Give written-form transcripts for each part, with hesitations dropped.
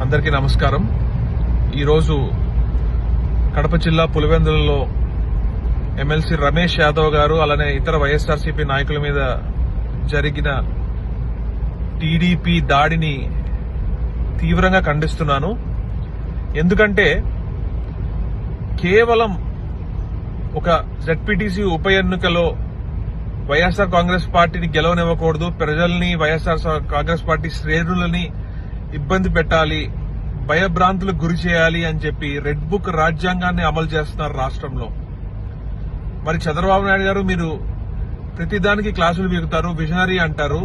అందరికీ నమస్కారం. ఈరోజు కడప జిల్లా పులివెందులలో ఎమ్మెల్సీ రమేష్ యాదవ్ గారు అలానే ఇతర వైఎస్ఆర్సీపీ నాయకుల మీద జరిగిన టీడీపీ దాడిని తీవ్రంగా ఖండిస్తున్నాను. ఎందుకంటే కేవలం ఒక జెడ్పీటీసీ ఉప ఎన్నికలో వైఎస్ఆర్ కాంగ్రెస్ పార్టీని గెలవనివ్వకూడదు, ప్రజల్ని వైఎస్ఆర్ కాంగ్రెస్ పార్టీ శ్రేణులని ఇబ్బంది పెట్టాలి, భయభ్రాంతులకు గురి చేయాలి అని చెప్పి రెడ్ బుక్ రాజ్యాంగాన్ని అమలు చేస్తున్నారు రాష్ట్రంలో. మరి చంద్రబాబు నాయుడు గారు మీరు ప్రతిదానికి క్లాసులు వీగుతారు, విజనరీ అంటారు.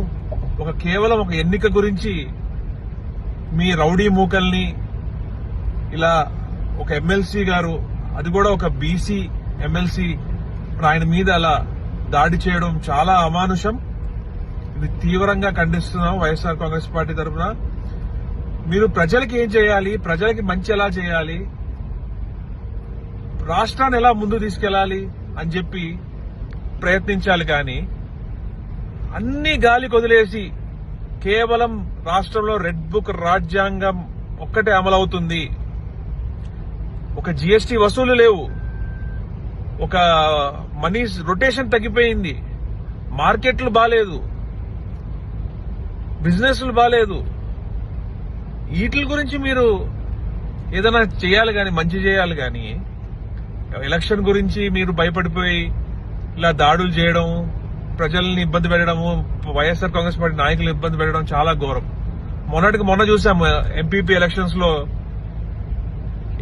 కేవలం ఒక ఎన్నిక గురించి మీ రౌడీ మూకల్ని ఇలా ఒక ఎమ్మెల్సీ గారు, అది కూడా ఒక బీసీ ఎమ్మెల్సీ, ఆయన మీద అలా దాడి చేయడం చాలా అమానుషం. ఇది తీవ్రంగా ఖండిస్తున్నాం వైఎస్ఆర్ కాంగ్రెస్ పార్టీ తరఫున. మీరు ప్రజలకి ఏం చేయాలి, ప్రజలకి మంచి ఎలా చేయాలి, రాష్ట్రాన్ని ఎలా ముందు తీసుకెళ్లాలి అని చెప్పి ప్రయత్నించాలి. కానీ అన్ని గాలి కొదిలేసి కేవలం రాష్ట్రంలో రెడ్ బుక్ రాజ్యాంగం ఒక్కటే అమలవుతుంది, ఒక జీఎస్టీ వసూలు లేవు, ఒక మనీ రొటేషన్ తగ్గిపోయింది, మార్కెట్లు బాలేదు, బిజినెస్లు బాలేదు, వీటి గురించి మీరు ఏదైనా చేయాలి కానీ, మంచి చేయాలి కానీ ఎలక్షన్ గురించి మీరు భయపడిపోయి ఇలా దాడులు చేయడం, ప్రజల్ని ఇబ్బంది పెట్టడము, వైఎస్ఆర్ కాంగ్రెస్ పార్టీ నాయకులు ఇబ్బంది పెట్టడం చాలా ఘోరం. మొన్న చూసాము ఎంపీపీ ఎలక్షన్స్ లో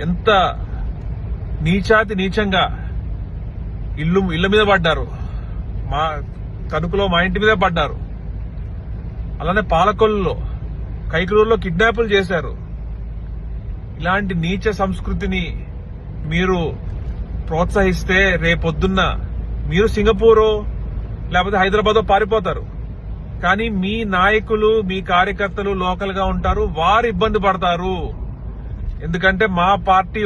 ఎంత నీచాతి నీచంగా ఇళ్ల మీద పడ్డారు, మా తణుకులో మా ఇంటి మీద పడ్డారు, అలానే పాలకొల్లులో కైకలూరులో కిడ్నాపులు చేశారు. ఇలాంటి నీచ సంస్కృతిని మీరు ప్రోత్సహిస్తే రేపొద్దున్న మీరు సింగపూరో లేకపోతే హైదరాబాదో పారిపోతారు. కానీ మీ నాయకులు, మీ కార్యకర్తలు లోకల్ గా ఉంటారు, వారు ఇబ్బంది పడతారు. ఎందుకంటే మా పార్టీ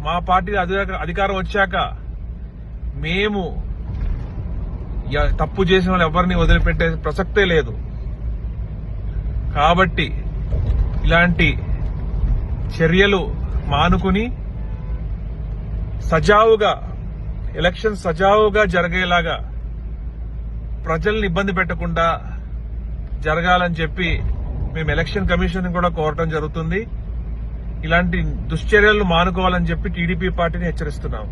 మా పార్టీ అధికారం వచ్చాక మేము తప్పు చేసిన వాళ్ళు ఎవరిని వదిలిపెట్టే ప్రసక్తే లేదు. కాబట్టి ఇలాంటి చర్యలు మానుకుని సజావుగా ఎలక్షన్ సజావుగా జరిగేలాగా ప్రజల్ని ఇబ్బంది పెట్టకుండా జరగాలని చెప్పి మేము ఎలక్షన్ కమిషన్ కూడా కోరటం జరుగుతుంది. ఇలాంటి దుశ్చర్యలను మానుకోవాలని చెప్పి టీడీపీ పార్టీని హెచ్చరిస్తున్నాం.